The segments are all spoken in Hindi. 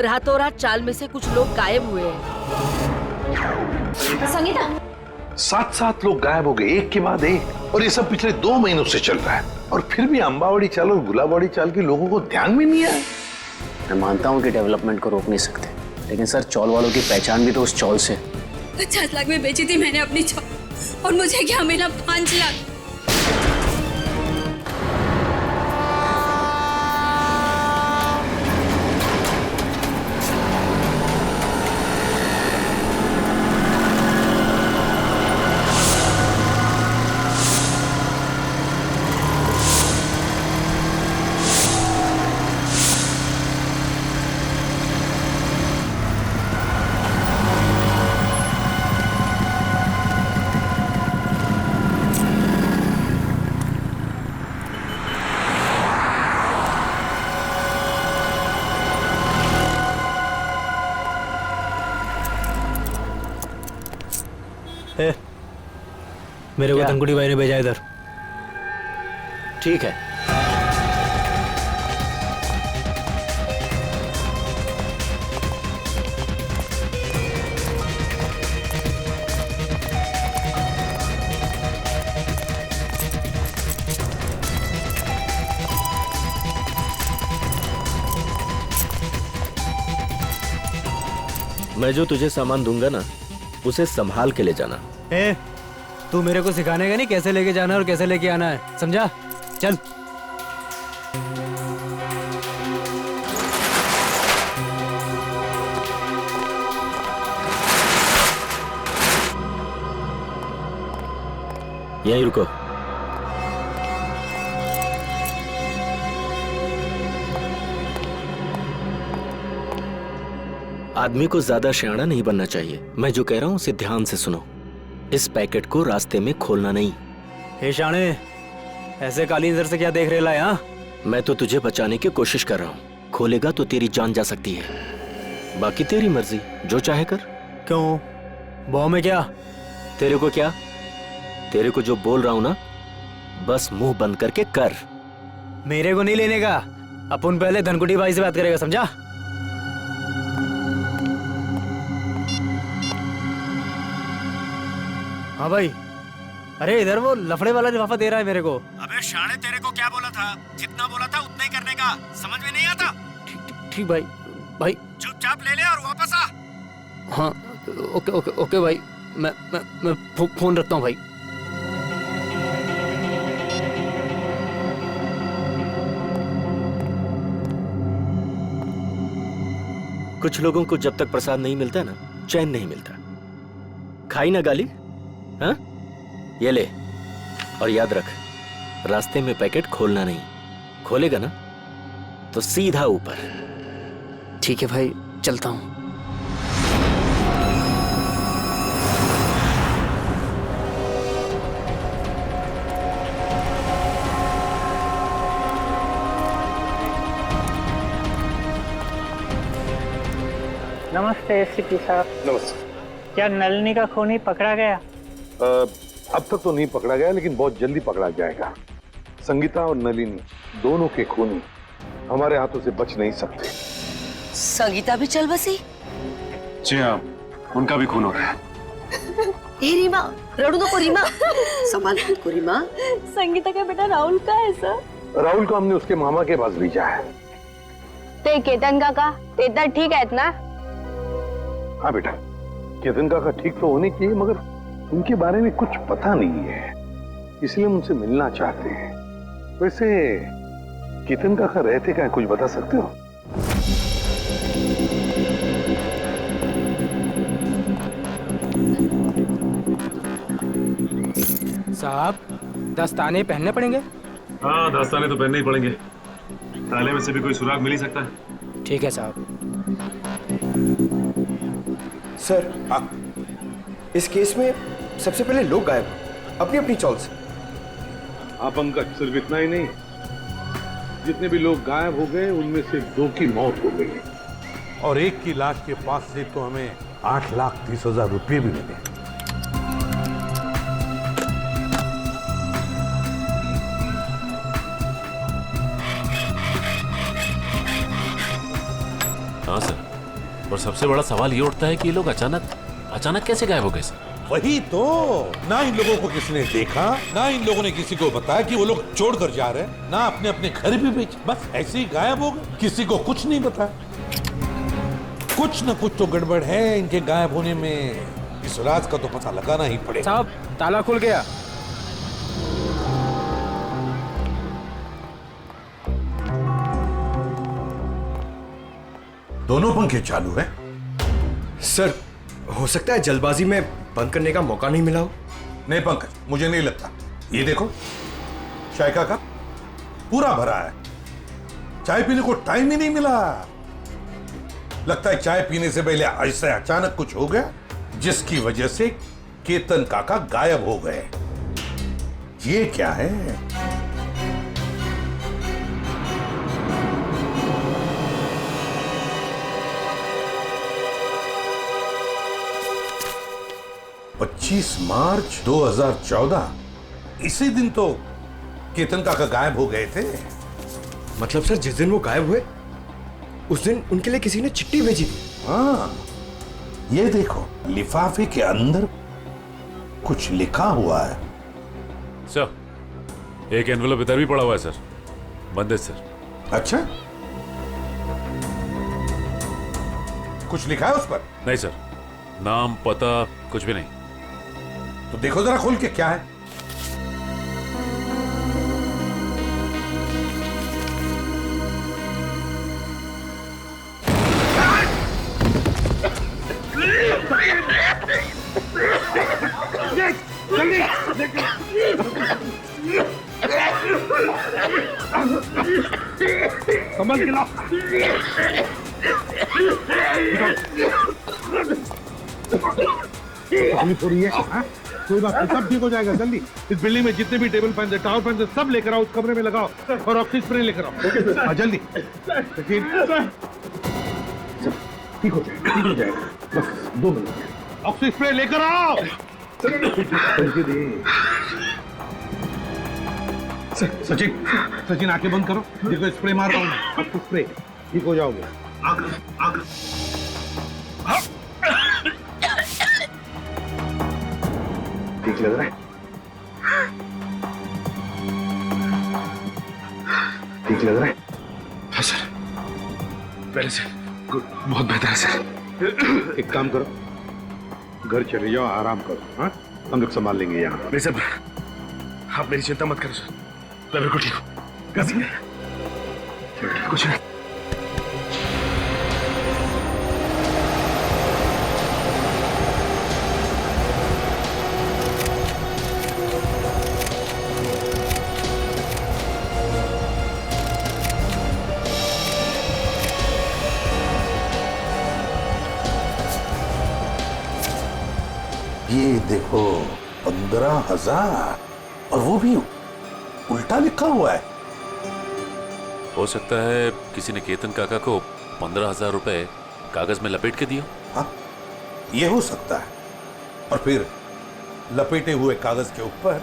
रातों रात चाल में से कुछ लोग गायब हुए हैं। संगीता, 7 लोग गायब हो गए, एक के बाद एक, और ये सब पिछले 2 महीनों से चल रहा है। और फिर भी अंबावड़ी चाल और गुलाबवाड़ी चाल के लोगों को ध्यान में नहीं आया। मैं मानता हूँ कि डेवलपमेंट को रोक नहीं सकते, लेकिन सर चौल वालों की पहचान भी तो उस चौल से। 50 लाख में बेची थी मैंने अपनी चौल, और मुझे क्या मिला? 5 लाख। मेरे को धनकुटी भाई ने भेजा इधर। ठीक है, मैं जो तुझे सामान दूंगा ना, उसे संभाल के ले जाना। तू मेरे को सिखाने का नहीं कैसे लेके जाना और कैसे लेके आना है, समझा? चल। यहीं रुको। आदमी को ज्यादा शयाना नहीं बनना चाहिए। मैं जो कह रहा हूं उसे ध्यान से सुनो। इस पैकेट को रास्ते में खोलना नहीं। हे शाणे, ऐसे काली नजर से क्या देख रहे ला? मैं तो तुझे बचाने की कोशिश कर रहा हूँ। खोलेगा तो तेरी जान जा सकती है। बाकी तेरी मर्जी, जो चाहे कर। क्यों? बॉ में क्या? तेरे को क्या? तेरे को जो बोल रहा हूँ ना, बस मुंह बंद करके कर। मेरे को नहीं लेने का। अपन पहले धनकुटी भाई से बात करेगा, समझा? हाँ भाई। अरे इधर वो लफड़े वाला लिफाफा दे रहा है मेरे को। अबे शाणे, तेरे को क्या बोला था? जितना बोला था उतना ही करने का। समझ में नहीं आता? ठीक भाई। भाई चुपचाप ले ले और वापस आ। हाँ, ओके ओके ओके भाई। मैं फोन रखता हूँ भाई। कुछ लोगों को जब तक प्रसाद नहीं मिलता ना, चैन नहीं मिलता। खाई ना गाली? हाँ, ये ले। और याद रख, रास्ते में पैकेट खोलना नहीं। खोलेगा ना तो सीधा ऊपर। ठीक है भाई, चलता हूँ। नमस्ते एसपी साहब। नमस्ते। क्या नलिनी का खूनी पकड़ा गया? अब तक तो नहीं पकड़ा गया, लेकिन बहुत जल्दी पकड़ा जाएगा। संगीता और नलिनी दोनों के खूनी हमारे हाथों से बच नहीं सकते। संगीता भी चल बसी? जी हाँ, उनका भी खून हो रहा है। ए रीमा, रड़ू तो को रीमा। संभाल को रीमा। संगीता का बेटा राहुल का है सर। राहुल को हमने उसके मामा के पास भेजा है। ते केतन काका, ते ठीक है इतना? हाँ बेटा, केतन काका ठीक तो होने चाहिए, मगर उनके बारे में कुछ पता नहीं है, इसलिए हम उनसे मिलना चाहते हैं। वैसे केतन काका रहते क्या, कुछ बता सकते हो? साहब, दस्ताने पहनने पड़ेंगे? हाँ, दस्ताने तो पहनने ही पड़ेंगे। ताले में से भी कोई सुराग मिल ही सकता है। ठीक है साहब। सर, इस केस में सबसे पहले लोग गायब अपनी अपनी चॉल से। हाँ पंकज, सिर्फ इतना ही नहीं, जितने भी लोग गायब हो गए उनमें से 2 की मौत हो गई, और एक की लाश के पास से तो हमें 8,30,000 रुपये भी मिले। हाँ सर। सबसे बड़ा सवाल ये उठता है कि ये लोग अचानक कैसे गायब हो गए सर? वही तो, ना इन लोगों को किसी ने देखा, ना इन लोगों ने किसी को बताया कि वो लोग छोड़कर जा रहे हैं, ना अपने अपने घर भी बेचे, बस ऐसे ही गायब हो गए, किसी को कुछ नहीं बताया। कुछ न कुछ तो गड़बड़ है इनके गायब होने में, इस राज का तो पता लगाना ही पड़ेगा। साहब ताला खुल गया। दोनों पंखे चालू हैं। सर, हो सकता है जल्दबाजी में बंद करने का मौका नहीं मिला हो। नहीं पंकज, मुझे नहीं लगता। ये देखो, चाय का कप पूरा भरा है, चाय पीने को टाइम ही नहीं मिला। लगता है चाय पीने से पहले ऐसे अचानक कुछ हो गया जिसकी वजह से केतन काका गायब हो गए। ये क्या है? (25 मार्च 2014) इसी दिन तो केतन काका गायब हो गए थे। मतलब सर, जिस दिन वो गायब हुए उस दिन उनके लिए किसी ने चिट्ठी भेजी थी। हाँ, ये देखो, लिफाफे के अंदर कुछ लिखा हुआ है। सर, एक एनवेलप इधर भी पड़ा हुआ है सर, बंद है सर। अच्छा, कुछ लिखा है उस पर? नहीं सर, नाम पता कुछ भी नहीं। तो देखो जरा खोल के, क्या है? संभल के लाओ। तकलीफ हो रही है? हाँ? कोई बात नहीं, सब ठीक हो जाएगा जल्दी। इस बिल्डिंग में जितने भी टेबल फैन, टावर फैन, सब लेकर आओ, उस कमरे में लगाओ और ऑक्सीजन स्प्रे लेकर आओ। हाँ, जल्दी। ठीक हो जाएगा, ठीक हो जाएगा, बस 2 मिनट। ऑक्सीजन स्प्रे लेकर आओ। सचिन आंखें बंद करो, देखो स्प्रे मार रहा हूँ, आपको स्प्रे, ठीक हो जाओगे। ठीक लग रहा है? ठीक लग रहा है? हाँ सर, पहले से बहुत बेहतर है सर। एक काम करो, घर चले जाओ, आराम करो। हाँ, हम लोग संभाल लेंगे यहाँ। नहीं सर, आप मेरी चिंता मत करो सर, मैं बिल्कुल ठीक हूँ। कुछ नहीं। ये देखो, 15,000, और वो भी उल्टा लिखा हुआ है। हो सकता है किसी ने केतन काका को 15,000 रुपए कागज में लपेट के दिया। हाँ, ये हो सकता है। और फिर लपेटे हुए कागज के ऊपर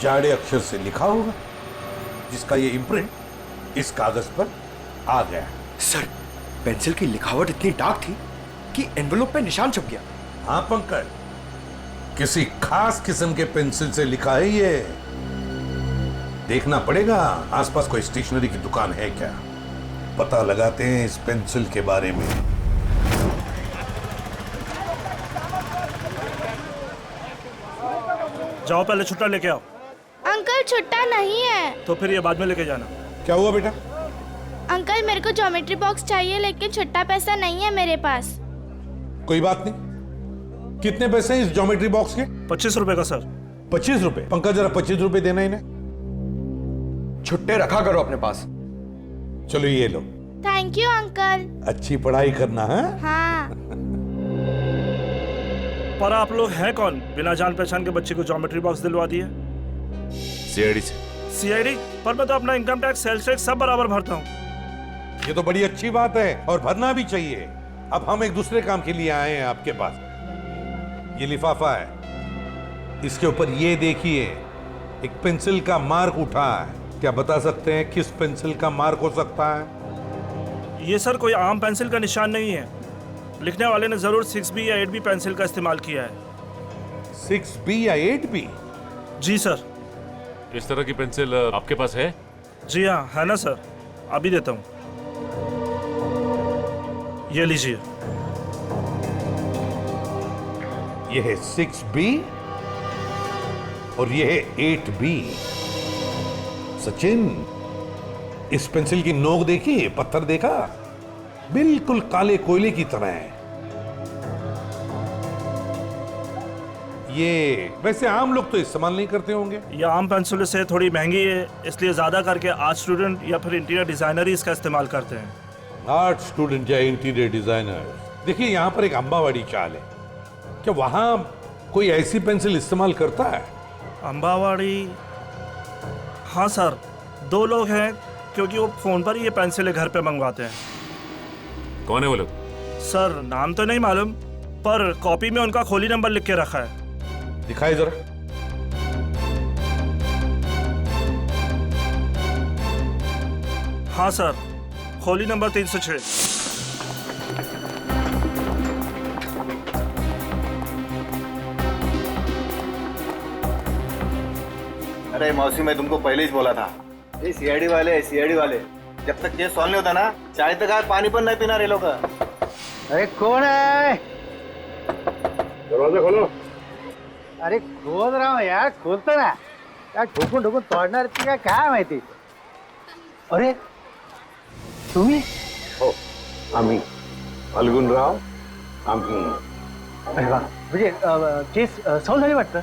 जाड़े अक्षर से लिखा होगा, जिसका ये इम्प्रिंट इस कागज पर आ गया। सर, पेंसिल की लिखावट इतनी डार्क थी कि एनवेलप पे निशान छप गया। हाँ पंकज, किसी खास किस्म के पेंसिल से लिखा है ये। देखना पड़ेगा आसपास कोई स्टेशनरी की दुकान है क्या, पता लगाते हैं इस पेंसिल के बारे में। जाओ, पहले छुट्टा लेके आओ। अंकल, छुट्टा नहीं है। तो फिर ये बाद में लेके जाना। क्या हुआ बेटा? अंकल, मेरे को ज्योमेट्री बॉक्स चाहिए, लेकिन छुट्टा पैसा नहीं है मेरे पास। कोई बात नहीं। कितने पैसे हैं इस ज्योमेट्री बॉक्स के? 25 रुपए का सर। 25 रुपए? पंकज, जरा 25 रुपए देना इन्हें। छुट्टे रखा करो अपने पास। चलो ये लो। Thank you uncle. अच्छी पढ़ाई करना है। हाँ। पर आप लोग हैं कौन, बिना जान पहचान के बच्चे को ज्योमेट्री बॉक्स दिलवा दिए? सीआईडी से। सीआईडी? पर मैं तो अपना इनकम टैक्स, सेल्स टैक्स सब बराबर भरता हूँ। ये तो बड़ी अच्छी बात है और भरना भी चाहिए। अब हम एक दूसरे काम के लिए आए हैं आपके पास। ये लिफाफा है, इसके ऊपर ये देखिए, एक पेंसिल का मार्क उठा है। क्या बता सकते हैं किस पेंसिल का मार्क हो सकता है? ये सर कोई आम पेंसिल का निशान नहीं है, लिखने वाले ने जरूर 6B या 8B पेंसिल का इस्तेमाल किया है। 6B या 8B? जी सर। इस तरह की पेंसिल आपके पास है? जी हाँ, है ना सर, अभी देता हूँ। ये लीजिए। ये है 6B और ये है 8B। सचिन, इस पेंसिल की नोक देखी, पत्थर देखा, बिल्कुल काले कोयले की तरह है। ये वैसे आम लोग तो इस्तेमाल नहीं करते होंगे। ये आम पेंसिल से थोड़ी महंगी है, इसलिए ज्यादा करके आर्ट स्टूडेंट या फिर इंटीरियर डिजाइनर ही इसका इस्तेमाल करते हैं। आर्ट स्टूडेंट या इंटीरियर डिजाइनर। देखिए यहाँ पर एक अंबावाड़ी चाल है, क्या वहां कोई ऐसी पेंसिल इस्तेमाल करता है? अंबावाड़ी? हाँ सर, 2 लोग हैं, क्योंकि वो फोन पर ही ये पेंसिलें घर पे मंगवाते हैं। कौन है वो लोग? सर नाम तो नहीं मालूम, पर कॉपी में उनका खोली नंबर लिख के रखा है। दिखाई जरा। हाँ सर, खोली नंबर 306। अरे मौसी, मैं तुमको पहले ही बोला था, ये सीआईडी वाले जब तक केस सॉल्व नहीं होता ना, चाय तक आए पानी पर नहीं पीना रे लोग। अरे कौन है? दरवाजा खोलो। अरे खोल रहा हूँ यार, खोलतो ना यार, ठोकून ठोकून तोडणार ती काय माहिती। अरे तुम्ही? हो, आम्ही फाल्गुनराव, आम्ही। अरे वा, म्हणजे केस सॉल्व झाली वाटतं।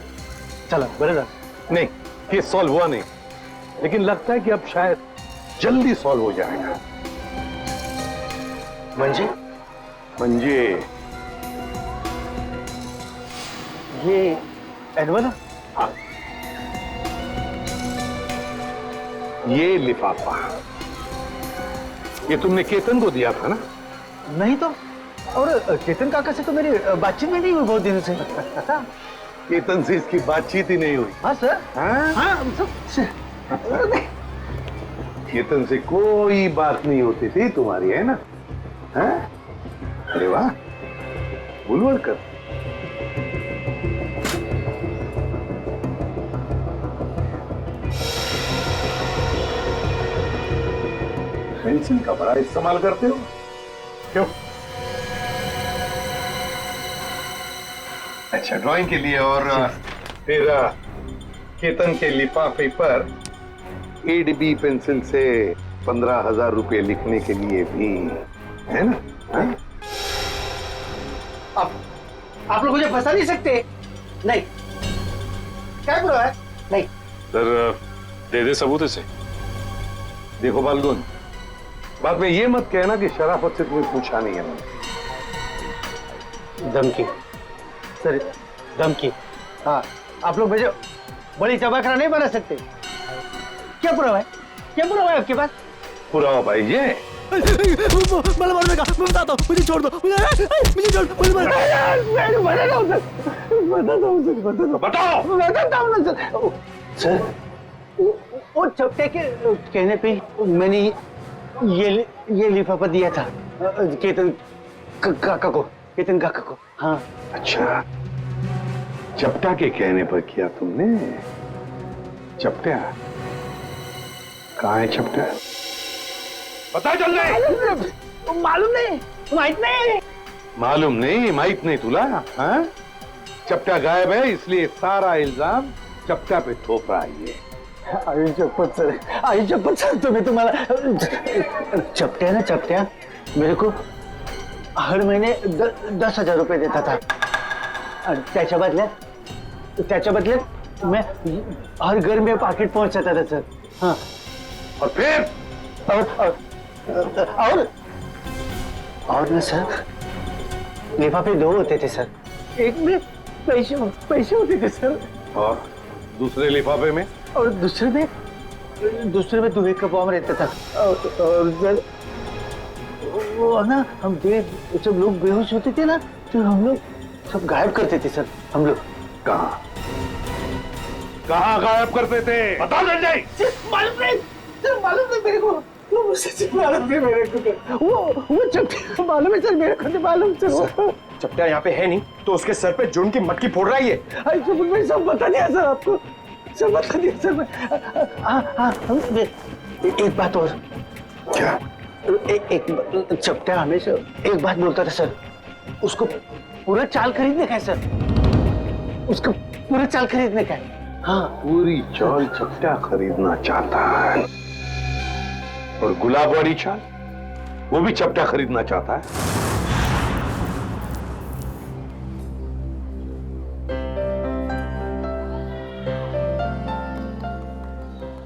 चला बरं झालं। नहीं, केस सॉल्व हुआ नहीं, लेकिन लगता है कि अब शायद जल्दी सॉल्व हो जाएगा। म्हणजे ये एनवल? हाँ, ये लिफाफा, ये तुमने केतन को दिया था ना? नहीं तो, और केतन काका से तो मेरी बातचीत में नहीं हुई बहुत दिनों से। केतन से इसकी बातचीत ही नहीं हुई। हाँ सर। हाँ? हाँ, केतन से कोई बात नहीं होती थी तुम्हारी, है ना? हाँ? अरे वाह, बुलवल कर। पेंसिल का बड़ा इस्तेमाल करते हो क्यों? अच्छा, ड्राइंग के लिए। और फिर केतन के लिफाफे पर 8B पेंसिल से 15,000 रुपए लिखने के लिए भी, है ना? हाँ? आप लोग मुझे फंसा नहीं सकते। नहीं, क्या बुरा है? नहीं सर, दे दे सबूत इसे। देखो फाल्गुन, बाद में ये मत कहना कि शराफत से तुम्हें पूछा नहीं है मैंने। धमकी सर, धमकी। हाँ, आप लोग मुझे बड़ी चबाखरा नहीं बना सकते। क्या पुरावा है? क्या पुरावा है आपके पास? पुरावा भाई ये मला मारू नका, मैं बताता हूँ, मुझे छोड़ दो, मुझे छोड़, बताओ ना सर। वो चपटे के कहने पे मैंने ये लिफाफा दिया था केतन काका को। हाँ। अच्छा, चपटा के कहने पर किया तुमने? चपटा कहाँ है? चपटा पता चल गए? मालूम नहीं, माहित नहीं तुला? हाँ? चपटा गायब है, इसलिए सारा इल्जाम चपटा पे थोप रहा है ये। आई चप्पत सर, तुम्हें तुम्हारा चपट्या मेरे को हर महीने 10,000 रुपए देता था, और त्याच्या बदल्यात मैं हर घर में पाकिट पहुंचाता था सर। हाँ, और फिर और ना सर, लिफाफे 2 होते थे सर, एक में पैसे होते थे सर, और दूसरे लिफाफे में? और दूसरे में दुहे का बॉम्ब रहता था। और वो ना, हम जब लोग बेहोश होते थे ना, तो हम लोग सब गायब करते थे सर। हम लोग कहाँ गायब करते थे? बता संजय। मालूम नहीं मेरे को। वो सच मालूम है मेरे को, वो चपटा मालूम है सर, मेरे को तो मालूम सर। चपटा यहाँ पे है नहीं तो उसके सर पे जुर्म की मटकी फोड़ रहा है ये। मैं सब बता दिया सर आपको, सब बता दिया सर। एक बात और। क्या? एक चपटा हमेशा एक बात बोलता था सर, उसको पूरा चाल खरीदने का है सर, उसको पूरा चाल खरीदने का है। हाँ, पूरी चाल चपटा खरीदना चाहता है, और गुलाब वाली चाल वो भी चपटा खरीदना चाहता है।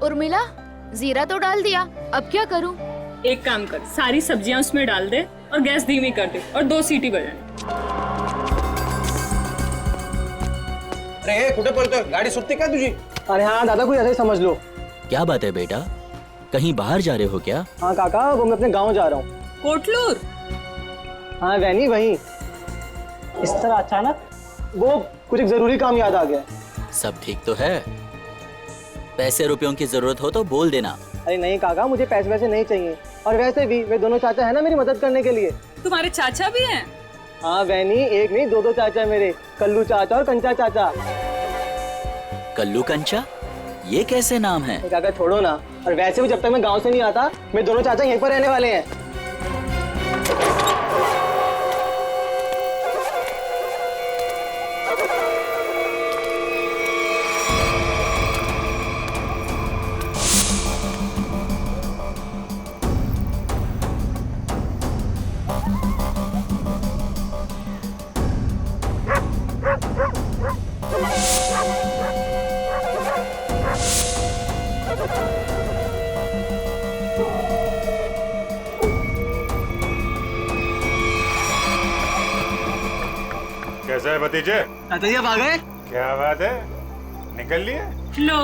उर्मिला, जीरा तो डाल दिया, अब क्या करूं? एक काम कर, सारी सब्जियां उसमें डाल दे और गैस धीमी कर दे और 2 सीटी बजाए। अरे कुठे पळतोय, गाडी सुटते का तुझी? अरे हाँ दादा, कोई ऐसा ही समझ लो। क्या बात है बेटा, कहीं बाहर जा रहे हो क्या? हाँ काका, वो मैं अपने गांव जा रहा हूँ। कोटलूर? हाँ वैनी, वहीं। इस तरह अचानक वो कुछ एक जरूरी काम याद आ गया। सब ठीक तो है? पैसे रुपयों की जरूरत हो तो बोल देना। अरे नहीं काका, मुझे पैसे वैसे नहीं चाहिए, और वैसे भी वे दोनों चाचा है ना मेरी मदद करने के लिए। तुम्हारे चाचा भी हैं? हाँ वैनी, एक नहीं 2 चाचा है मेरे, कल्लू चाचा और कंचा चाचा। कल्लू कंचा, ये कैसे नाम है? काका छोड़ो ना, और वैसे भी जब तक मैं गांव से नहीं आता मेरे दोनों चाचा यहीं पर रहने वाले हैं। कैसा है भतीजे? चाचा आ गए? क्या बात है, निकल लिए? लो,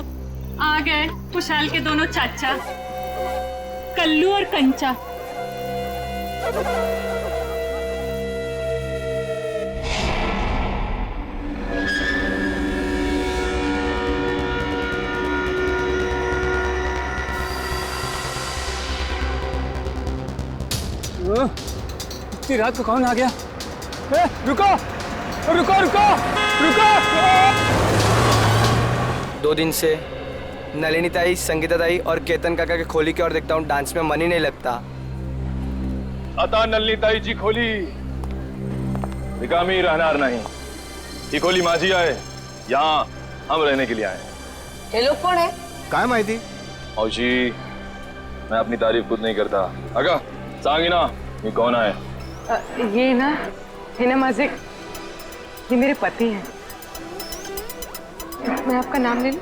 आ गए खुशहाल के दोनों चाचा, कल्लू और कंचा। इतनी रात को कौन आ गया? रुको रुको रुको रुको। 2 दिन से नलिनी ताई, संगीता ताई और केतन काका के खोली की ओर देखता हूँ, डांस में मन ही नहीं लगता। आता नलिनी ताई जी खोली, रिकामी रहनार नहीं। ये खोली माझी आहे, यहाँ हम रहने के लिए आए। ये लोग कौन है? काय माहिती? औशी, मैं अपनी तारीफ खुद नहीं करता। अगा सांगी ना, ये कौन है? ये ना माझे, ये मेरे पति हैं। मैं आपका नाम ले लूं?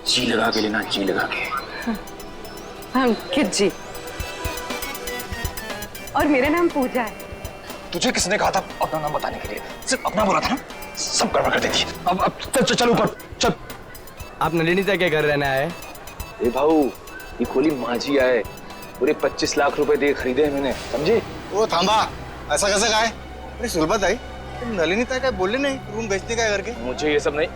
जी लगा के लेना, जी लगा के। हाँ, अंकित जी। और मेरा नाम पूजा है। तुझे किसने कहा था अपना नाम बताने के लिए? सिर्फ अपना बोला था ना, सब गड़बड़ कर देती। अब चल ऊपर चल। आप नलिनी ताई के घर रहना है? ए भाऊ, ये खोली माझी है, पूरे 25 लाख रुपए दे खरीदे हैं मैंने, समझे? ओ थांबा, ऐसा कैसे का है? अरे सुलभा ताई, तुम नलिनी ताई का बोले नहीं रूम बेचने का करके? मुझे ये सब नहीं।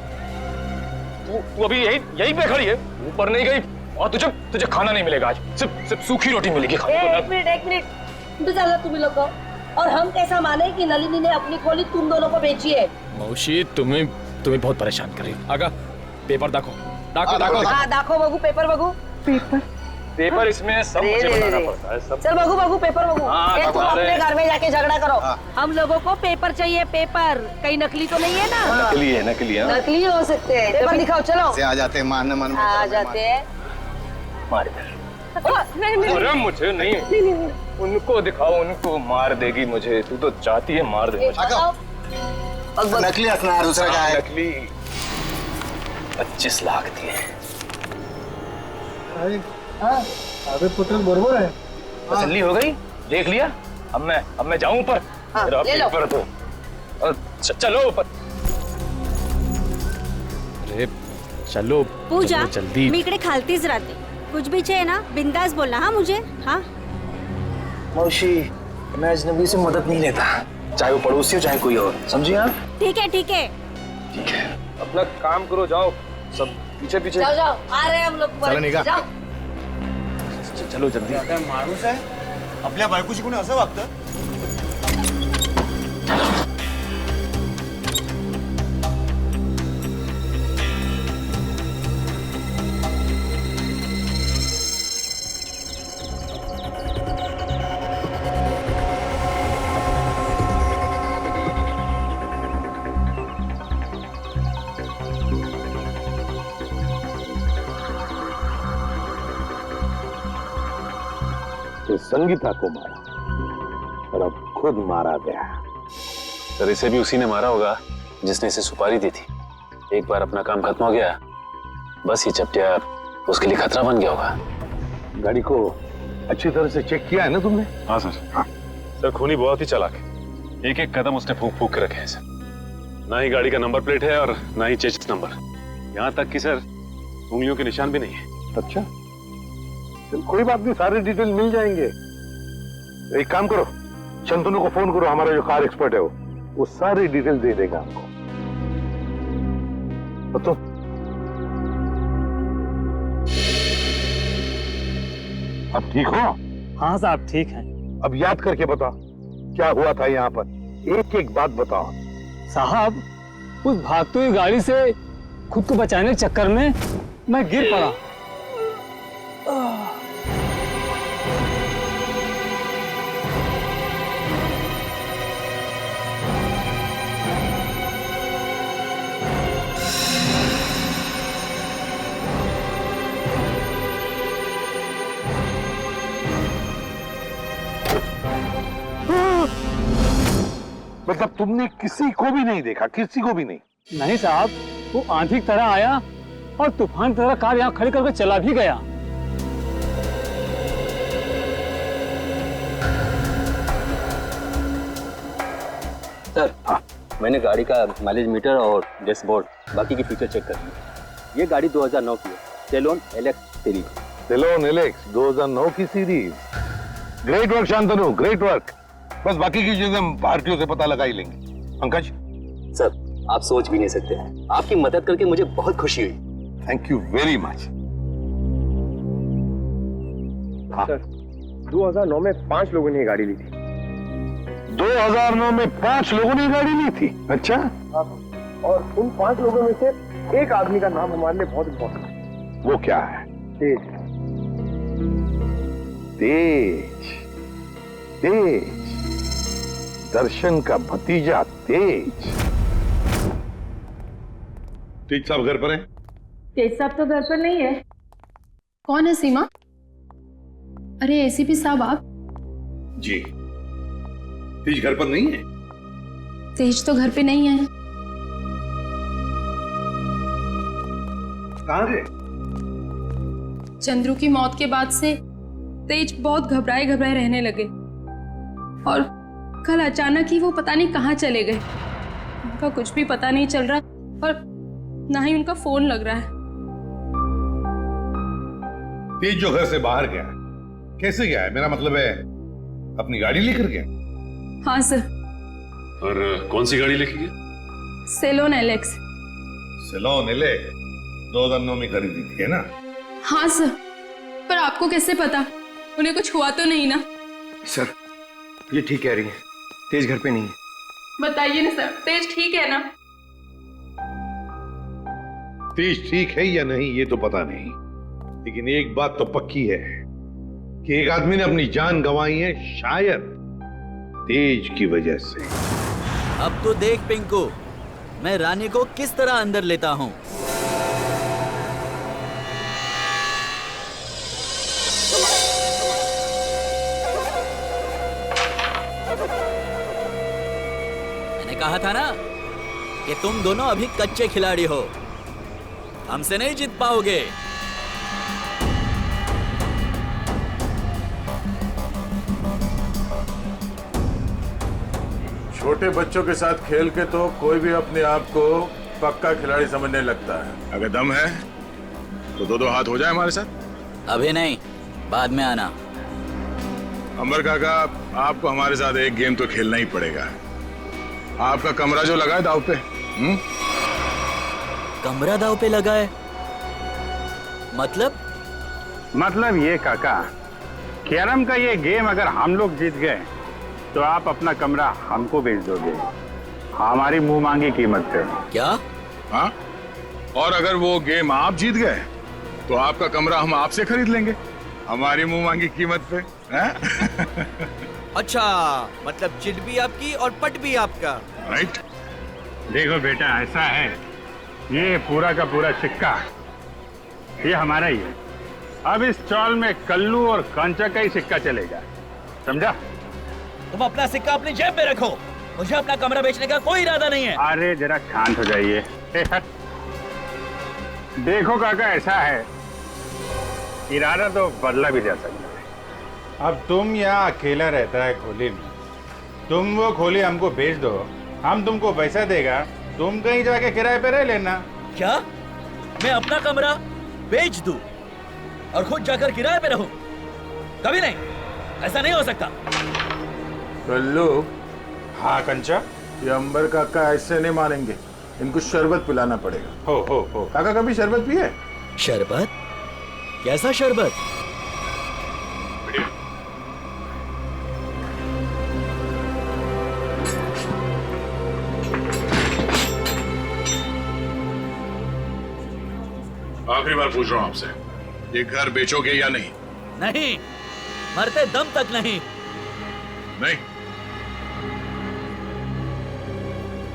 तू अभी यही पे खड़ी है, ऊपर नहीं गई, और तुझे खाना नहीं मिलेगा आज, सिर्फ सूखी रोटी मिलेगी खाने को। एक मिनट चलो तुम लोग को, और हम कैसा माने कि नलिनी ने अपनी खोली तुम दोनों को बेची है? मौसी, तुम्हें बहुत परेशान कर रही हो। आगा पेपर दाखो बगू, पेपर बगू। पेपर इसमें सब मुझे बताना पड़ता है, सब। चल बगू पेपर बगू। तुम अपने घर में जाके झगड़ा करो। हम लोगों को पेपर चाहिए, पेपर। कहीं नकली तो नहीं है ना? नकली है। नकली हो सकते हैं। पेपर दिखाओ, चलो। आ जाते हैं, मारने मन आ जाते हैं। अरे मुझे नहीं, उनको दिखाओ, उनको मार देगी मुझे। तू तो चाहती है मार दे मुझे। नकली हंसना, दूसरा क्या है? नकली 25 लाख दिए। अबे पुत्र बरोबर है। तसल्ली हो गई, देख लिया। अब मैं जाऊं ऊपर? मेरा पेपर तो चलो ऊपर। अरे चलो पूजा, जल्दी। मी इकडे खालतीच राहते, कुछ भी चाहिए ना बिंदास बोलना। हाँ मुझे, हाँ। मौसी, मैं अजनबी से मदद नहीं लेता, चाहे वो पड़ोसी हो चाहे कोई और, समझी आप? ठीक है ठीक है। अपना काम करो, जाओ सब पीछे। जाओ आ रहे हैं हम लोग। चलो निकाल। जाओ। चलो जल्दी. काय माणूस आहे आपल्या बायकोशी कोणी असं वागतं? संगीता को मारा और अब खुद मारा गया. सर इसे भी उसी ने मारा होगा जिसने इसे सुपारी दी थी. एक बार अपना काम खत्म हो गया, बस ये चपटिया उसके लिए खतरा बन गया होगा. गाड़ी को अच्छी तरह से चेक किया है ना तुमने? हाँ सर. हाँ सर, खूनी बहुत ही चालाक है. एक एक कदम उसने फूक फूक के रखे हैं सर. ना ही गाड़ी का नंबर प्लेट है और ना ही चेसिस नंबर. यहाँ तक कि सर उंगलियों के निशान भी नहीं है. अच्छा, चल कोई बात नहीं, सारे डिटेल मिल जाएंगे. एक काम करो, शंतनु को फोन करो, हमारा जो कार एक्सपर्ट है वो सारी डिटेल दे देगा हमको. तो अब ठीक हो? हाँ साहब ठीक है. अब याद करके बताओ क्या हुआ था यहाँ पर, एक एक बात बताओ. साहब उस भागती हुई गाड़ी से खुद को बचाने के चक्कर में मैं गिर पड़ा. मतलब तुमने किसी को भी नहीं देखा? किसी को भी नहीं? नहीं साहब, वो आंधी की तरह आया और तूफान की तरह कार यहाँ खड़ी करके चला भी गया. सर हाँ, मैंने गाड़ी का माइलेज मीटर और डैशबोर्ड बाकी की फीचर चेक कर लिए. ये गाड़ी 2009 की है, सेलोन एलेक्स सीरीज. सेलोन एलेक्स 2009 की series. Great work Shantanu, great work. बस बाकी की चीजें हम भारतीयों से पता लगा ही लेंगे. पंकज सर, आप सोच भी नहीं सकते, आपकी मदद करके मुझे बहुत खुशी हुई. Thank you very much. Sir 2009 में 5 लोगों ने गाड़ी ली थी. 2009 में 5 लोगों ने गाड़ी ली थी? अच्छा. और उन 5 लोगों में से एक आदमी का नाम हमारे लिए बहुत इम्पोर्टेंट है. वो क्या है? तेज. तेज. तेज, दर्शन का भतीजा तेज. तेज साहब घर पर हैं? तेज साहब तो घर पर नहीं है. कौन है सीमा? अरे एसीपी साहब आप? जी. तेज घर पर नहीं है? तेज तो घर पे नहीं है. कहाँ गए? चंद्रू की मौत के बाद से तेज बहुत घबराए घबराए रहने लगे और कल अचानक ही वो पता नहीं कहाँ चले गए. उनका कुछ भी पता नहीं चल रहा और ना ही उनका फोन लग रहा है. तेज जो घर से बाहर गया, कैसे गया है? मेरा मतलब है अपनी गाड़ी लेकर गया? हाँ सर. और कौन सी गाड़ी लेके गया? Salon Alex. सेलोन एलेक्स 2009 में खरीदी थी, है ना? हाँ सर, पर आपको कैसे पता? उन्हें कुछ हुआ तो नहीं ना? सर ये ठीक कह रही है, तेज घर पे नहीं है. बताइए ना सर, तेज ठीक है ना? तेज ठीक है या नहीं ये तो पता नहीं, लेकिन एक बात तो पक्की है कि एक आदमी ने अपनी जान गंवाई है, शायद तेज की वजह से. अब तो देख पिंकू, मैं रानी को किस तरह अंदर लेता हूँ. मैंने कहा था ना कि तुम दोनों अभी कच्चे खिलाड़ी हो, हमसे नहीं जीत पाओगे. छोटे बच्चों के साथ खेल के तो कोई भी अपने आप को पक्का खिलाड़ी समझने लगता है. अगर दम है तो दो दो हाथ हो जाए हमारे साथ. अभी नहीं, बाद में आना. अंबर काका, आपको हमारे साथ एक गेम तो खेलना ही पड़ेगा. आपका कमरा जो लगा है दाव पे. कमरा दाव पे लगा है? मतलब ये काका कैरम का ये गेम अगर हम लोग जीत गए तो आप अपना कमरा हमको बेच दोगे, हमारी मुंह मांगी कीमत पे। क्या? हाँ, और अगर वो गेम आप जीत गए तो आपका कमरा हम आपसे खरीद लेंगे, हमारी मुंह मांगी कीमत पे। अच्छा, मतलब चिट भी आपकी और पट भी आपका। राइट। देखो बेटा, ऐसा है, ये पूरा का पूरा सिक्का ये हमारा ही है। अब इस चौल में कल्लू और कांचा का ही सिक्का चलेगा, समझा? तुम अपना सिक्का अपनी जेब में रखो, मुझे अपना कमरा बेचने का कोई इरादा नहीं है। अरे जरा शांत हो जाइए। देखो काका, ऐसा है, इरादा तो बदला भी जा सकता है। अब तुम यहाँ अकेला रहता है खोली में, तुम वो खोली हमको बेच दो, हम तुमको पैसा देगा, तुम कहीं जाके किराए पे रह लेना। क्या मैं अपना कमरा बेच दूं और खुद जाकर किराए पे रहूं? कभी नहीं, ऐसा नहीं हो सकता। कल्लू। हाँ कंचा, ये अंबर काका ऐसे नहीं मानेंगे, इनको शरबत पिलाना पड़ेगा। हो काका कभी शरबत पिए? शरबत? कैसा शरबत? आखिरी बार पूछ रहा हूँ आपसे, ये घर बेचोगे या नहीं? नहीं, मरते दम तक नहीं। नहीं?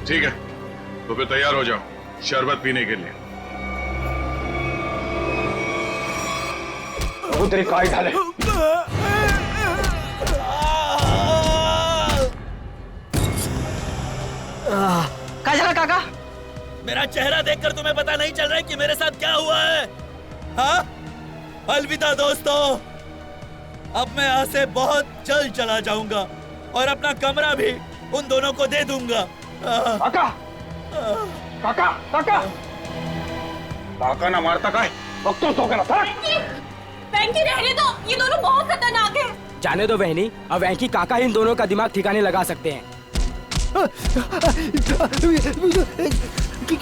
ठीक है, तो फिर तैयार हो जाओ शरबत पीने के लिए। वो तेरी काय ढाले। क्या चला काका? मेरा चेहरा देखकर तुम्हें पता नहीं चल रहा है कि मेरे साथ क्या हुआ है? हाँ? अलविदा दोस्तों, अब मैं यहाँ से बहुत जल्द चला जाऊंगा और अपना कमरा भी उन दोनों को दे दूंगा। काका, काका, काका, काका ना मारता का है, वक्त तो ना सर। वेंकी रहने दो, ये दोनों बहुत खतरनाक हैं। जाने दो बहनी, अब वेंकी काका इन दोनों का दिमाग ठिकाने लगा सकते हैं।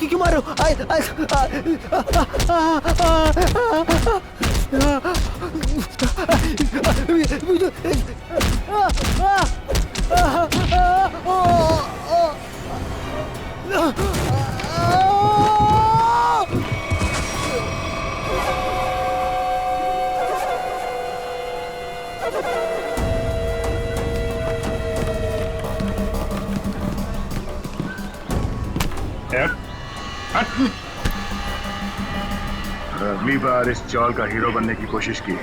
क्यों मारो? अगली बार इस चौल का हीरो बनने की कोशिश की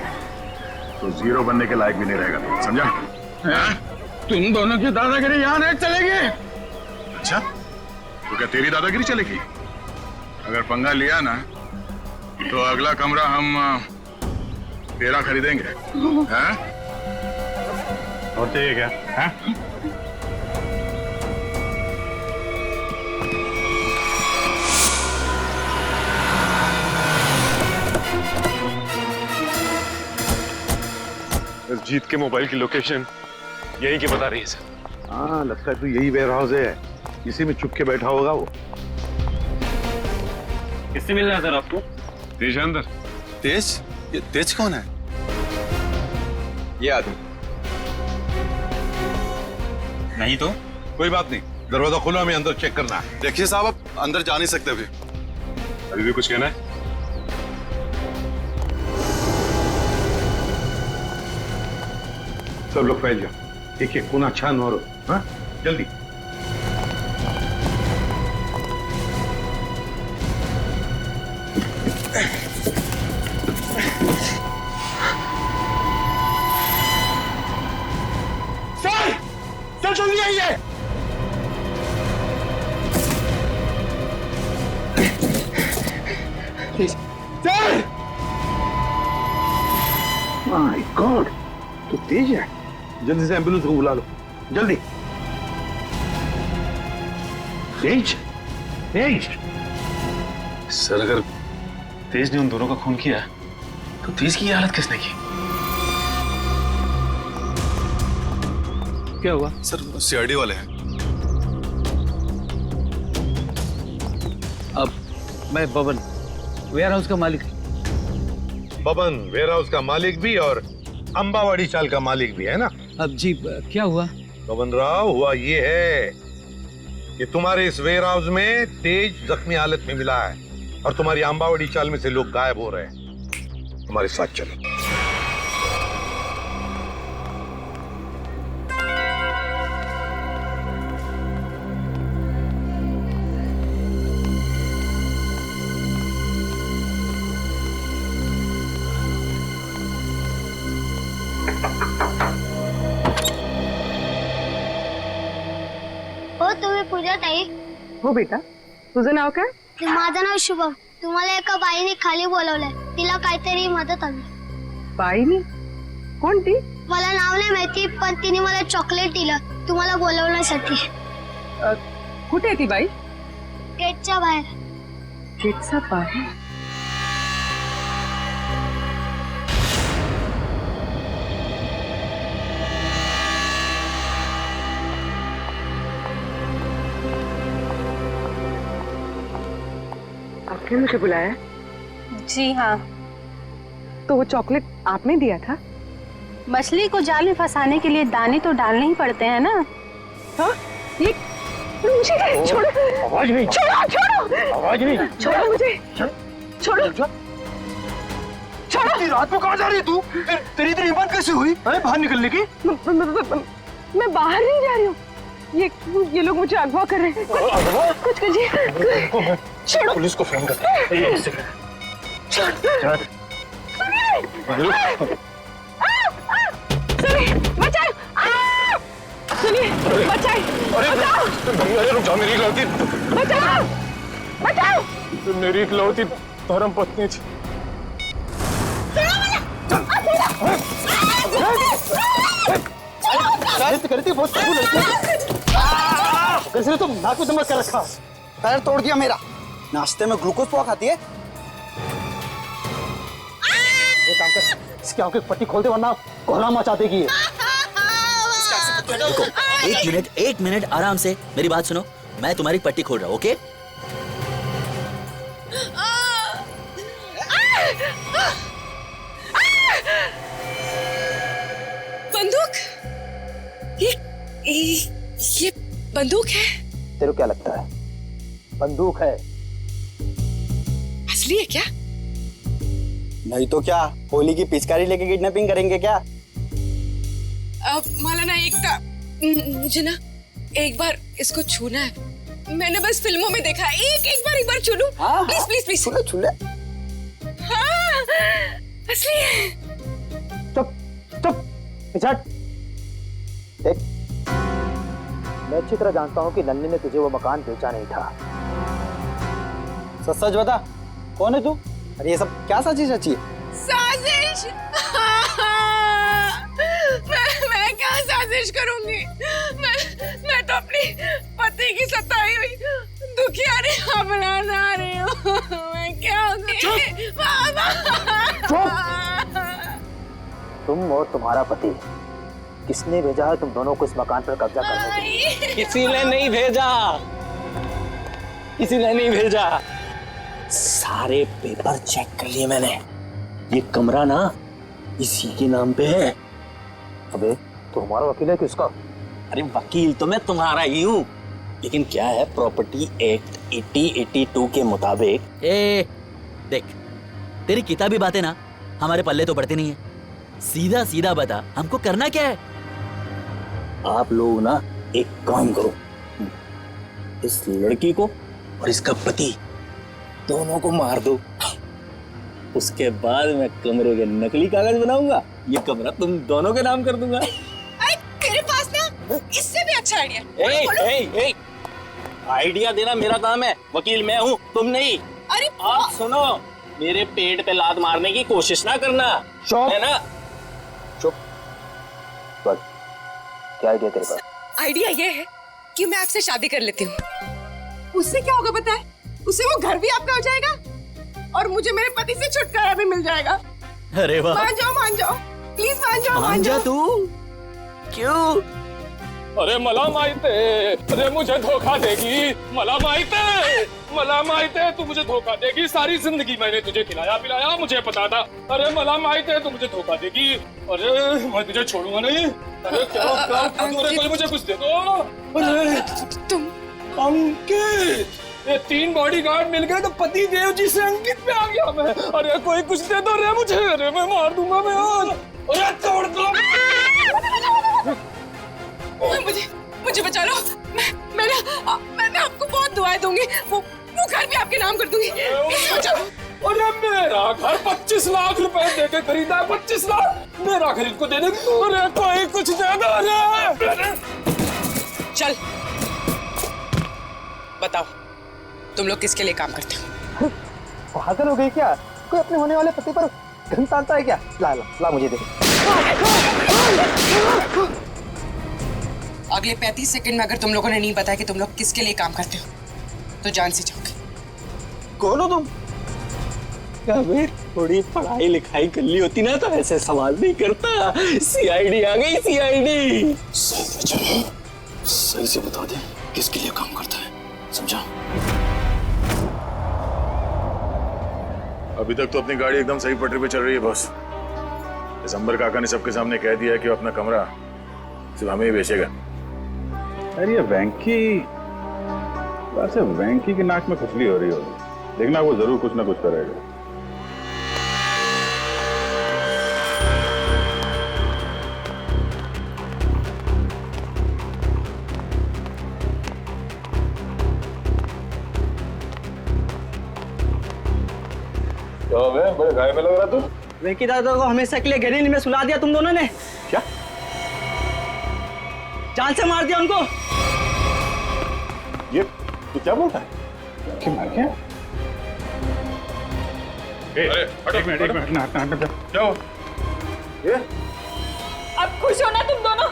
तो जीरो बनने के लायक भी नहीं रहेगा, समझा? तुम दोनों की दादागिरी यहाँ नहीं चलेगी। अच्छा, तो क्या तेरी दादागिरी चलेगी? अगर पंगा लिया ना तो अगला कमरा हम तेरा खरीदेंगे। हैं? और चाहिए क्या? हैं? जीत के मोबाइल की लोकेशन यही की बता रही है सर। हाँ, लगता है तो यही वेयर हाउस है, इसी में छुप के बैठा होगा वो। किससे मिलना है सर आपको? तेज अंदर। तेज? ये तेज कौन है? ये आदमी नहीं तो कोई बात नहीं, दरवाजा खुला, हमें अंदर चेक करना है। देखिए साहब, आप अंदर जा नहीं सकते अभी। अभी भी कुछ कहना है? सब लोग फैल जाओ, देखिए कोना छान मारो। हाँ, जल्दी। सर, सर जल्दी आइए। सर! माय गॉड, तो तेज है। जल्दी से एम्बुलेंस को बुला लो, जल्दी। तेज, तेज। सर, अगर तेज ने उन दोनों का खून किया तो तेज की हालत किसने की? क्या हुआ? सर, सीआईडी वाले हैं। अब मैं बबन, वेयर हाउस का मालिक। बबन वेयर हाउस का मालिक भी और अंबावाड़ी चाल का मालिक भी है ना। अब जी क्या हुआ? पवन राव, हुआ ये है कि तुम्हारे इस वेयर हाउस में तेज जख्मी हालत में मिला है और तुम्हारी अंबावाड़ी चाल में से लोग गायब हो रहे हैं। हमारे साथ चलो। तुम्ही पूजा ताई? हो बेटा, तुझं नाव काय? माझं नाव शुभम. तुम्हाला एका बाईने खाली बोलवलंय. तिला काहीतरी मदत हवी. बाईनी? कोणती? मला नाव नाही माहिती, पण तिने मला चॉकलेट दिलं तुम्हाला बोलवण्यासाठी. कुठे आहे ती बाई? गेटच्या बाहेर. गेटच्या बाहेर? आपने मुझे बुलाया? जी हाँ। तो वो चॉकलेट आपने दिया था? मछली को जाल में फंसाने के लिए दाने तो डालने ही पड़ते हैं ना। हाँ? ये मुझे छोड़ो। आवाज नहीं। छोड़ो छोड़ो। आवाज नहीं। छोड़ो मुझे। छोड़ो। छोड़ो। रात को कहाँ जा रही है तू? तेरी इतनी हिम्मत कैसे हुई? अरे बाहर निकलने की? मैं बाहर नहीं जा रही हूँ। ये लोग मुझे अगवा कर रहे हैं। कुछ कीजिए। छोड़ो। पुलिस को फोन कर। सुनिए, बचाओ! सुनिए, बचाए! बचाओ! अरे रुक जाओ, मेरी गलती। बचाओ! बचाओ! मेरी इकलौती धर्म पत्नी थी। करती बहुत कैसे तुम नाक में दम कर रखा, पैर तोड़ दिया मेरा। नाश्ते में ग्लूकोज पाव खाती है। ये काम कर, इसकी आंखें पट्टी खोल दे वरना कोहरा मचा देगी। देखो, एक मिनट आराम से मेरी बात सुनो। मैं तुम्हारी पट्टी खोल रहा हूँ, ओके? बंदूक? ये बंदूक है? तेरे को क्या लगता है बंदूक है? असली है क्या? नहीं तो क्या, होली की पिचकारी लेके किडनैपिंग करेंगे क्या? अब माला ना मुझे ना एक बार इसको छूना है। मैंने बस फिल्मों में देखा है। एक बार छू लूं? Please please please. छू ले। हाँ, असली है। चुप पिछट। देख, मैं अच्छी तरह जानता हूँ कि नन्नी ने तुझे वो मकान बेचा नहीं था। सच बता, कौन है तू? अरे ये सब क्या साजिश रची है? साजिश? मैं क्या साजिश करूंगी? मैं तो अपनी पति की सताई हुई दुखियारी अपना रही हूँ। मैं क्या होगी? तुम और तुम्हारा पति, किसने भेजा है तुम दोनों को इस मकान पर कब्जा करने के लिए? किसी ने नहीं भेजा, किसी ने नहीं भेजा। सारे पेपर चेक कर लिए मैंने। ये कमरा ना इसी के नाम पे है। अबे तो हमारा वकील है किसका? अरे वकील तो मैं तुम्हारा ही हूँ, लेकिन क्या है, प्रॉपर्टी एक्ट 8082 के मुताबिक। देख, तेरी किताबी बातें ना हमारे पल्ले तो पड़ती नहीं है। सीधा सीधा बता, हमको करना क्या है? आप लोग ना एक काम करो, इस लड़की को और इसका पति दोनों को मार दो। उसके बाद मैं कमरे के नकली कागज बनाऊंगा, ये कमरा तुम दोनों के नाम कर दूंगा। तेरे पास ना इससे भी अच्छा आइडिया। आइडिया देना मेरा काम है, वकील मैं हूँ, तुम नहीं। अरे आप सुनो, मेरे पेट पे लात मारने की कोशिश ना करना, है ना? चुप। क्या आइडिया तेरे पास? आइडिया ये है कि मैं आपसे शादी कर लेती हूँ। उससे क्या होगा पता है? उससे वो घर भी आपका हो जाएगा और मुझे मेरे पति से छुटकारा भी मिल जाएगा। अरे वाह, मान जाओ, प्लीज मान जाओ। मान जा तू। क्यों? अरे मला माहित है, अरे मुझे धोखा देगी, मला माहित है तू मुझे धोखा देगी। सारी जिंदगी मैंने तुझे खिलाया पिलाया, मुझे पता था। अरे मला माहित है तू मुझे धोखा देगी। अरे मैं तुझे छोड़ूंगा नहीं। अरे क्या कोई मुझे कुछ दे दो। अरे तुम अंकित, ये 3 बॉडीगार्ड मिल गए तो पति देव जी से अंकित पे आ गया मैं। अरे कोई कुछ दे दो रे मुझे, अरे मैं मार दूंगा मैं आज। अरे तोड़ दो मुझे बचा लो। मैं आपको बहुत दुआएं दूंगी, वो घर भी आपके नाम कर दूंगी। अरे मेरा घर 25 लाख रुपए देके खरीदा है, 25 लाख मेरा खरीद को दे दे। अरे कोई कुछ दे दो रे। चल बताओ, तुम लोग किसके लिए काम करते हो? पागल हो गई क्या? कोई अपने होने वाले पति पर घन तानता है क्या? ला मुझे दे। अगले 35 सेकंड में अगर तुम लोगों ने नहीं बताया कि तुम लोग किसके लिए काम करते हो तो जान से जाओगे। कौन हो तुम? अबे थोड़ी पढ़ाई लिखाई कर ली होती ना तो ऐसे सवाल नहीं करता। सीआईडी आ गई, सीआईडी। सही से बता दे किसके लिए काम करता है, समझा? अभी तक तो अपनी गाड़ी एकदम सही पटरी पे चल रही है बॉस। दिसंबर काका ने सबके सामने कह दिया है कि वो अपना कमरा सिर्फ हमें ही बेचेगा। अरे ये वेंकी की नाक में खुजली हो रही होगी, देखना वो जरूर कुछ ना कुछ करेगा। बड़े घायल में लग रहा तू। वेंकी दादा को हमेशा के लिए गहरीनी में सुला दिया तुम दोनों ने। क्या? जान से मार दिया उनको। ये तू क्या बोलता है? क्या मार क्या? एक मिनट जाओ। अब खुश हो ना तुम दोनों?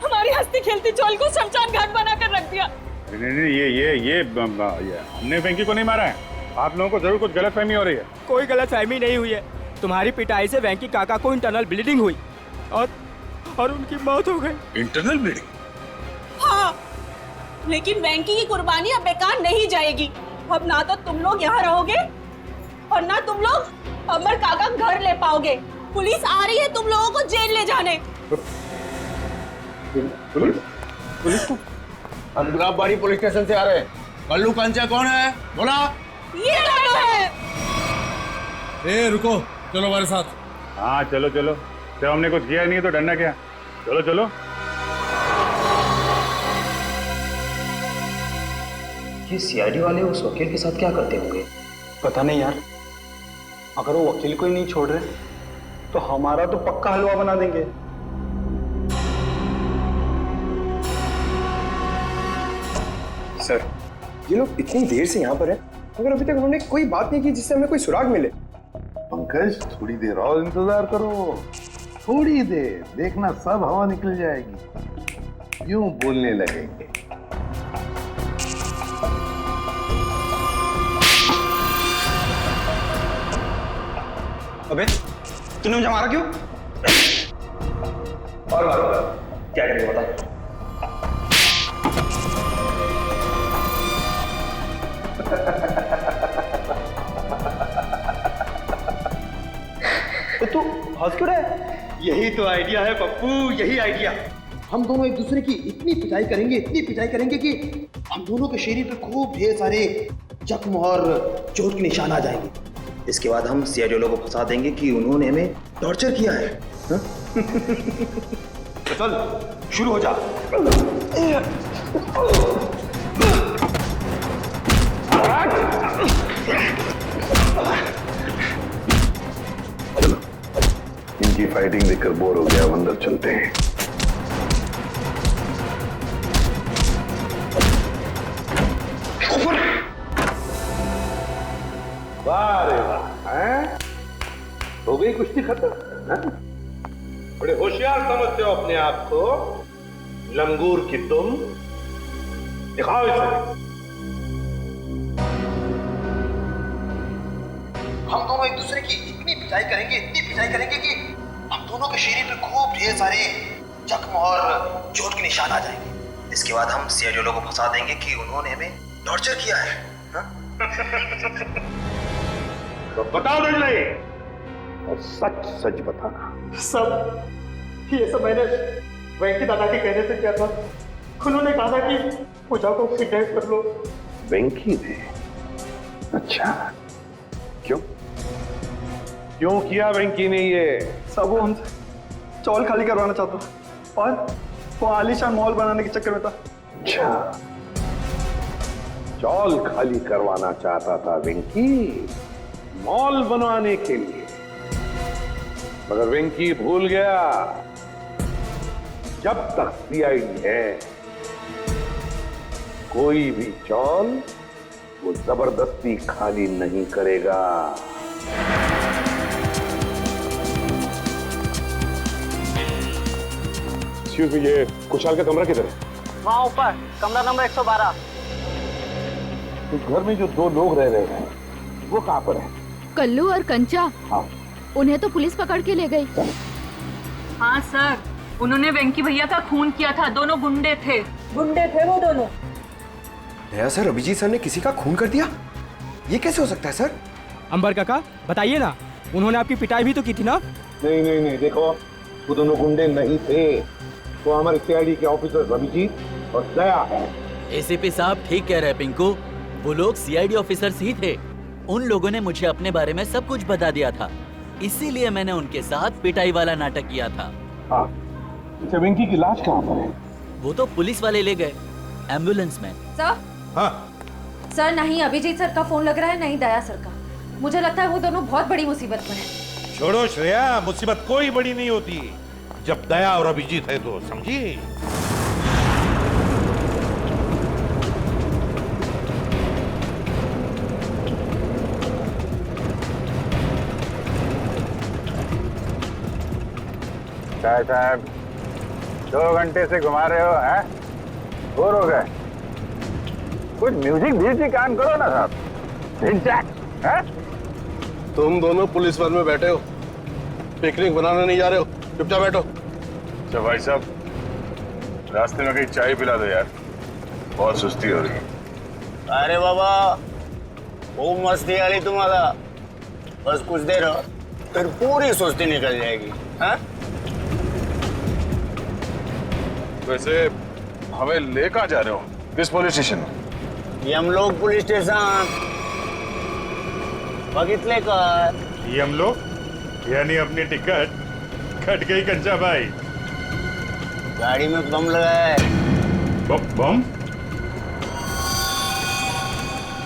हमारी हंसती खेलती चोल को शमशान घाट बनाकर रख दिया। नहीं, ये हमने वेंकी को नहीं मारा है। आप लोगों को जरूर कुछ गलतफहमी हो रही है। कोई गलतफहमी नहीं हुई है। तुम्हारी पिटाई से वेंकी काका को इंटरनल ब्लीडिंग हुई और उनकी मौत हो गई। Internal bleeding? हाँ, लेकिन वेंकी की कुर्बानी अब बेकार नहीं जाएगी। अब ना तो तुम लोग यहाँ रहोगे और ना तुम लोग अमर काका घर ले पाओगे। पुलिस आ रही है तुम लोगों को जेल ले जाने। पुलिस को? हम गुलाबबाड़ी पुलिस स्टेशन से आ रहे हैं। कल्लू कंचा कौन है? बोला। ये दोनों है। ए रुको, चलो हमारे साथ। हाँ चलो जब हमने कुछ किया नहीं है तो डरना क्या? चलो। ये सीआईडी वाले उस वकील के साथ क्या करते होंगे? पता नहीं यार। अगर वो वकील को ही नहीं छोड़ रहे तो हमारा तो पक्का हलवा बना देंगे। सर, ये लोग इतनी देर से यहाँ पर हैं, मगर अभी तक उन्होंने कोई बात नहीं की जिससे हमें कोई सुराग मिले। पंकज, थोड़ी देर और इंतजार करो, थोड़ी देर, देखना सब हवा निकल जाएगी, यूं बोलने लगेंगे। अबे तूने मुझे मारा क्यों? और मारो, क्या करेंगे बता? तू हंस क्यों रहा है? यही तो आइडिया है पप्पू, यही आइडिया। हम दोनों एक दूसरे की इतनी पिटाई करेंगे कि हम दोनों के शरीर पे खूब ढेर सारे जख्म और चोट के निशान आ जाएंगे। इसके बाद हम सीआईडी वालों को फंसा देंगे कि उन्होंने हमें टॉर्चर किया है। तो चल शुरू हो जा। इनकी फाइटिंग देखकर बोर हो गया, अंदर चलते हैं। वाह रे वाह, हैं? हो गई कुश्ती खत्म। बड़े होशियार समझते हो अपने आप को, लंगूर की तुम। दिखाओ इसे। हम दोनों एक दूसरे की इतनी पिटाई करेंगे कि हम दोनों के शरीर पे खूब ढेर सारे जख्म और चोट के निशान आ जाएंगे। इसके बाद हम सीआईडी वालों को फंसा देंगे कि उन्होंने हमें टॉर्चर किया है। तो बताओ नहीं, और सच सच बताना। सब ये सब मैंने वेंकी दादा के कहने से किया था। उन्होंने कहा था कि पूजा को किडनैप कर लो। वेंकी ने? अच्छा, क्यों क्यों किया वेंकी ने ये? सब वो हमसे चौल खाली करवाना चाहता था और वो आलीशान मॉल बनाने के चक्कर में था। अच्छा, चौल खाली करवाना चाहता था वेंकी मॉल बनवाने के लिए, मगर वेंकी भूल गया जब तक सीआईडी है कोई भी चौल वो जबरदस्ती खाली नहीं करेगा। ये कुशाल का कमरा किधर है? वहाँ ऊपर कमरा नंबर 112। उस घर में जो 2 लोग रह रहे हैं वो कहाँ पर है? कल्लू और कंचा। हाँ, उन्हें तो पुलिस पकड़ के ले गई। हाँ सर, उन्होंने वेंकी भैया का खून किया था। दोनों गुंडे थे वो दोनों। नया सर, अभिजीत सर ने किसी का खून कर दिया? ये कैसे हो सकता है सर? अंबर काका बताइए ना, उन्होंने आपकी पिटाई भी तो की थी ना? नहीं नहीं नहीं, देखो वो दोनों गुंडे नहीं थे, वो हमारे सीआईडी के ऑफिसर अभिजीत और दया है। एसीपी साहब ठीक कह रहे हैं पिंकू, वो लोग सीआईडी ऑफिसर्स ही थे। उन लोगों ने मुझे अपने बारे में सब कुछ बता दिया था, इसीलिए मैंने उनके साथ पिटाई वाला नाटक किया था। हाँ, वेंकी की लाश कहाँ पर है? वो तो पुलिस वाले ले गए एम्बुलेंस में। सर? हाँ सर, नहीं अभिजीत सर का फोन लग रहा है, नहीं दया सर का। मुझे लगता है वो दोनों बहुत बड़ी मुसीबत में हैं। छोड़ो श्रेया, मुसीबत कोई बड़ी नहीं होती जब दया और अभिजीत है तो, समझी? क्या साहब 2 घंटे से घुमा रहे हो, हैं? बोर हो गए? कुछ म्यूजिक भी कान करो ना साहब। हैं? तुम दोनों पुलिस वन में बैठे हो, पिकनिक बनाने नहीं जा रहे हो, चुपचाप बैठो। अच्छा भाई साहब, रास्ते में कहीं चाय पिला दो यार, बहुत सुस्ती हो रही है। अरे बाबा खूब मस्ती आ रही तुम्हारा, बस कुछ देर और फिर पूरी सुस्ती निकल जाएगी। हाँ? वैसे हमें ले कहाँ जा रहे हो? किस पुलिस स्टेशन? यमलोक पुलिस स्टेशन। बगितले का यमलोक यानी अपनी टिकट कट गई कंचा भाई। गाड़ी में बम लगा है। बम?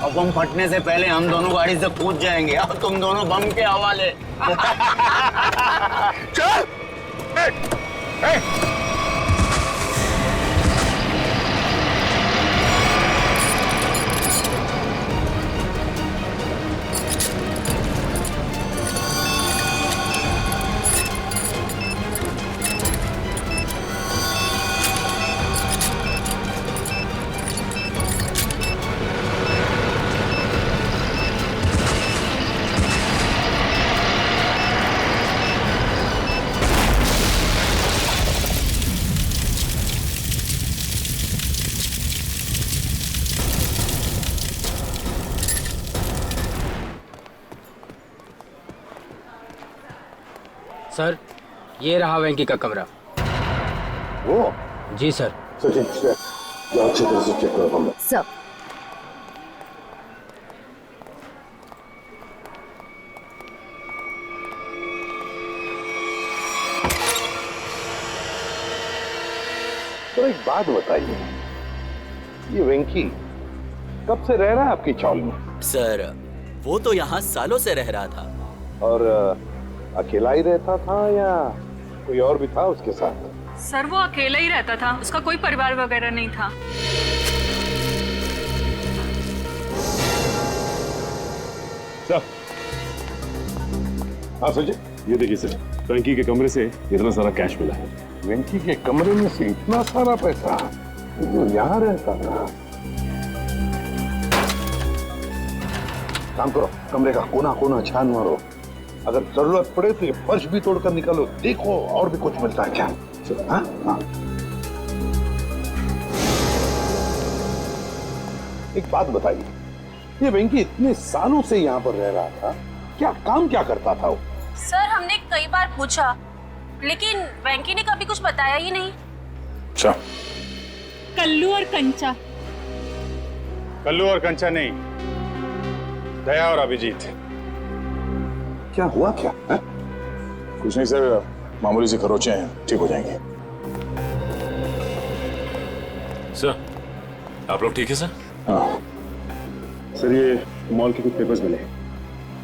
और बम फटने से पहले हम दोनों गाड़ी से कूद जाएंगे और तुम दोनों बम के हवाले। चल! सर, ये रहा वेंकी का कमरा। वो? जी सर। सचिन, जाओ अच्छी तरह से चेक करो कमरा। सर। तो एक बात बताइए, ये वेंकी कब से रह रहा है आपकी चौल में? सर, वो तो यहाँ सालों से रह रहा था। और अकेला ही रहता था या कोई और भी था उसके साथ? सर, वो अकेला ही रहता था, उसका कोई परिवार वगैरह नहीं था। हाँ सचिन, ये देखिए सर, वेंकी के कमरे से इतना सारा कैश मिला है। वेंकी के कमरे में से इतना सारा पैसा? वो यहाँ रहता था? काम करो, कमरे का कोना कोना छान मारो, अगर जरूरत पड़े तो ये फर्श भी तोड़कर निकालो, देखो और भी कुछ मिलता है क्या। हाँ? हाँ। एक बात बताइए, ये वेंकी इतने सालों से यहाँ पर रह रहा था, क्या करता था वो? सर हमने कई बार पूछा, लेकिन वेंकी ने कभी कुछ बताया ही नहीं। अच्छा, कल्लू और कंचा। कल्लू और कंचा नहीं, दया और अभिजीत। क्या हुआ क्या है? कुछ नहीं सर, मामूली से खरोचे हैं, ठीक हो जाएंगे। सर, आप लोग ठीक है सर? हाँ सर, ये मॉल के कुछ पेपर्स मिले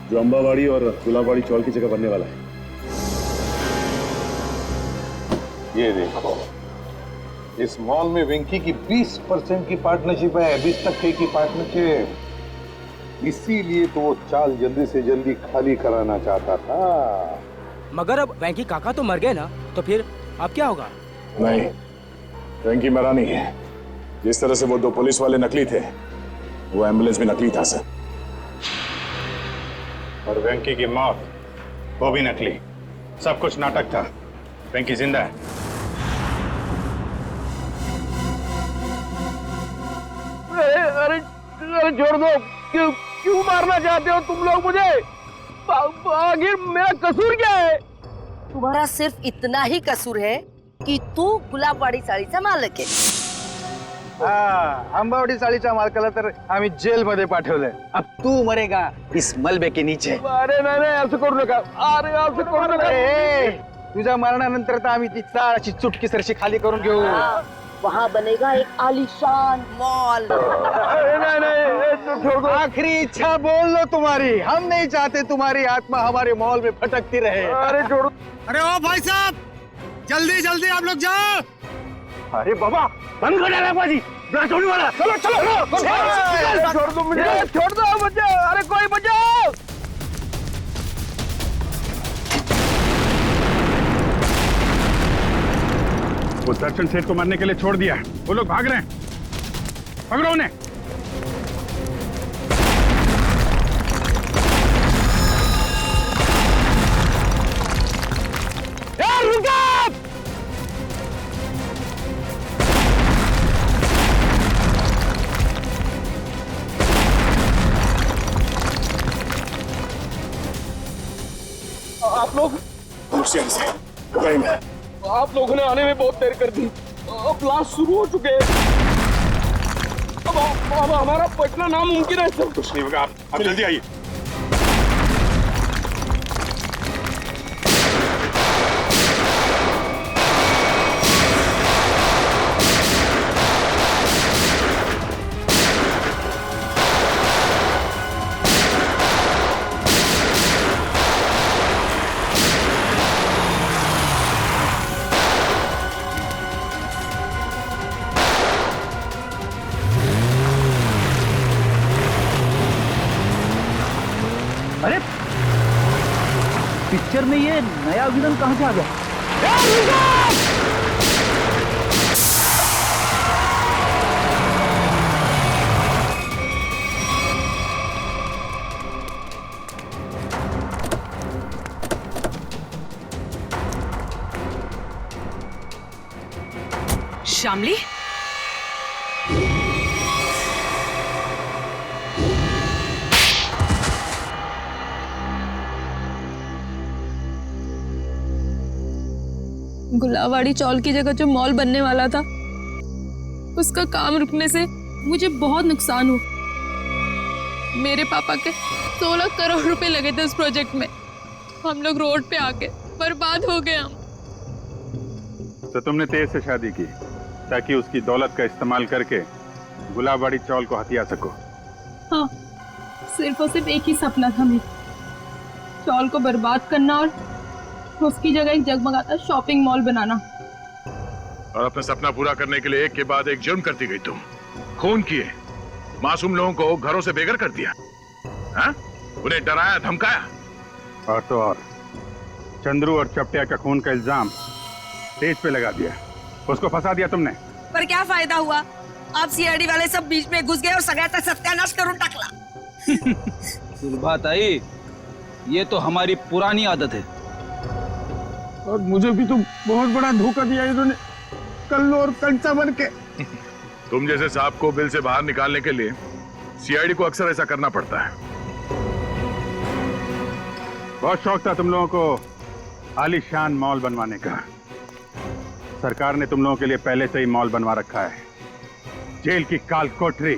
जो अंबावाड़ी और गुलाबवाड़ी चौल की जगह बनने वाला है। ये देखो, इस मॉल में वेंकी की 20% की पार्टनरशिप है, 20% की पार्टनरशिप। इसीलिए तो वो चाल जल्दी से जल्दी खाली कराना चाहता था। मगर अब वेंकी काका तो मर गए ना, तो फिर अब क्या होगा? नहीं, वेंकी मरा नहीं है। जिस तरह से वो 2 पुलिस वाले नकली थे, वो एम्बुलेंस भी नकली था सर। और वेंकी की मौत, वो भी नकली। सब कुछ नाटक था। वेंकी जिंदा है। अरे छोड़ दो, क्यों मारना चाहते हो तुम लोग मुझे? आखिर मेरा कसूर क्या है? तुम्हारा सिर्फ इतना ही कसूर है कि तू गुलाबवाडी साडीचा मालक आहे। अंबावडी साडीचा मालकाला तर आम्ही जेल मध्ये पाठवलंय। अब तू मरेगा इस मलबे के नीचे। अरे नाही, असं करू नका। अरे असं करू नका। तुझ्या मरणानंतर तर आम्ही ती चाळाची चुटकी सरशी खाली करून घेऊ। वहाँ बनेगा एक आलीशान मॉल। नहीं, आखिरी इच्छा बोल लो तुम्हारी। हम नहीं चाहते तुम्हारी आत्मा हमारे मॉल में भटकती रहे। अरे छोड़ो। अरे ओ भाई साहब, जल्दी जल्दी आप लोग जाओ। अरे बाबा, बंद कर डाला बाजी, छोड़ने वाला। चलो छोड़ दो मुझे, छोड़ दो मुझे। अरे कोई बचाओ। वो दर्शन सेठ को मारने के लिए छोड़ दिया, वो लोग भाग रहे हैं। पकड़ो उन्हें। आप लोग आप लोगों ने आने में बहुत देर कर दी। अब ब्लास्ट शुरू हो चुके हैं। अब हमारा बचना नामुमकिन है सर। कुछ नहीं होगा, आप जल्दी आइए। पिक्चर में ये नया विलन कहां से आ गया? शामली, गुलाबवाड़ी चौल की जगह जो मॉल बनने वाला था, उसका काम रुकने से मुझे बहुत नुकसान हुआ। मेरे पापा के 16 करोड़ रुपए लगे थे उस प्रोजेक्ट में। हम लोग रोड पे आके बर्बाद हो गए हम। तो तुमने तेज से शादी की ताकि उसकी दौलत का इस्तेमाल करके गुलाबवाड़ी चौल को हथिया सको। हाँ, सिर्फ और सिर्फ एक ही सपना था मेरा, चौल को बर्बाद करना और उसकी जगह एक जगमगाता शॉपिंग मॉल बनाना। और अपना सपना पूरा करने के लिए एक के बाद एक जुर्म करती गई तुम। खून किए, मासूम लोगों को घरों से बेघर कर दिया, हाँ? उन्हें डराया धमकाया। और तो और चंद्रू और चपटिया का खून का इल्जाम तेज पे लगा दिया, उसको फंसा दिया तुमने। पर क्या फायदा हुआ? आप सीआईडी वाले सब बीच में घुस गए और सगळ्याचा सत्यानाश करून टाकला। सुलभाताई, ये तो हमारी पुरानी आदत है। और मुझे भी तो बहुत बड़ा धोखा दिया इन्होंने, कल्लू और कंचा बन के। तुम जैसे सांप को बिल से बाहर निकालने के लिए सीआईडी को अक्सर ऐसा करना पड़ता है। बहुत शौक था तुम लोगों को आलीशान मॉल बनवाने का। सरकार ने तुम लोगों के लिए पहले से ही मॉल बनवा रखा है। जेल की काल कोठरी